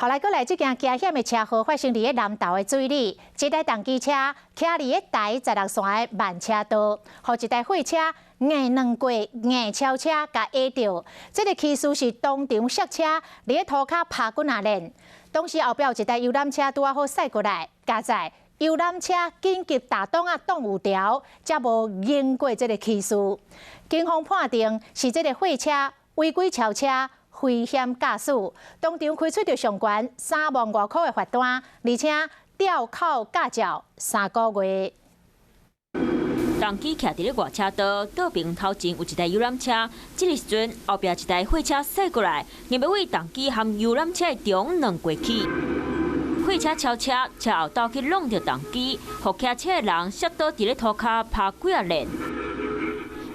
后来，过来这件惊险的车祸发生伫南投的水里，一台重机车徛伫台16线的慢车道，和一台货车硬两过硬超车甲压着。这个骑士是当场刹车，伫涂骹拍滚下链。当时后壁有一台游览车拄好驶过来，加在游览车紧急打档挡有条，才无迎过这个骑士。警方判定是这个货车违规超车。 危险驾驶，当场开出着上悬3万多块的罚单，而且吊扣驾照3个月。重机徛伫咧外车道，道边头前有一台游览车，这个时阵后壁一台货车驶过来，硬要为重机和游览车的中撞过去。货车超车，车后倒去弄着重机，互骑车的人摔倒伫咧涂骹拍几啊链。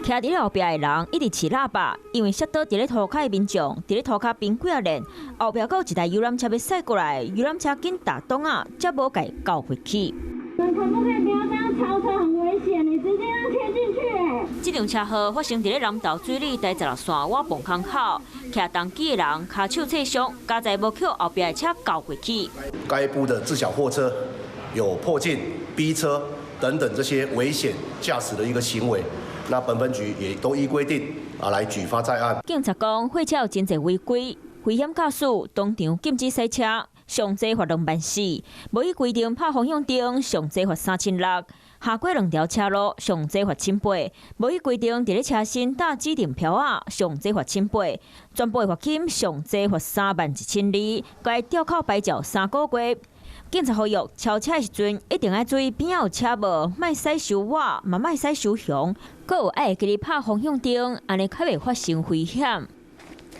徛伫后壁的人一直饲喇叭，因为摔倒伫咧涂骹的民众，伫咧涂骹边几啊链，后壁阁有一台游览车要驶过来，游览车紧打档才无甲伊交回去。可不可以不要这样超车，很危险，你直接让切进去。这场车祸发生伫咧南投水里台16线瓦泵坑口，徛重机的人骹手挫伤，加在无扣后壁的车交回去。该部的自小货车有迫近、逼车等等这些危险驾驶的一个行为。 那本分局也都依规定来举发在案。警察讲，货车有真侪违规，危险驾驶，当场禁止驶车，上济罚2万4；无依规定拍方向灯，上济罚3600；下过2条车路，上济罚1800；无依规定伫咧车身打指定标上济罚1800；全部的罚金上济罚31200，该吊扣牌照3个月。 警察呼吁超车的时阵，一定要注意边仔有车无，莫驶收瓦，嘛莫驶收熊，阁有爱记得拍方向灯，安尼较袂发生危险。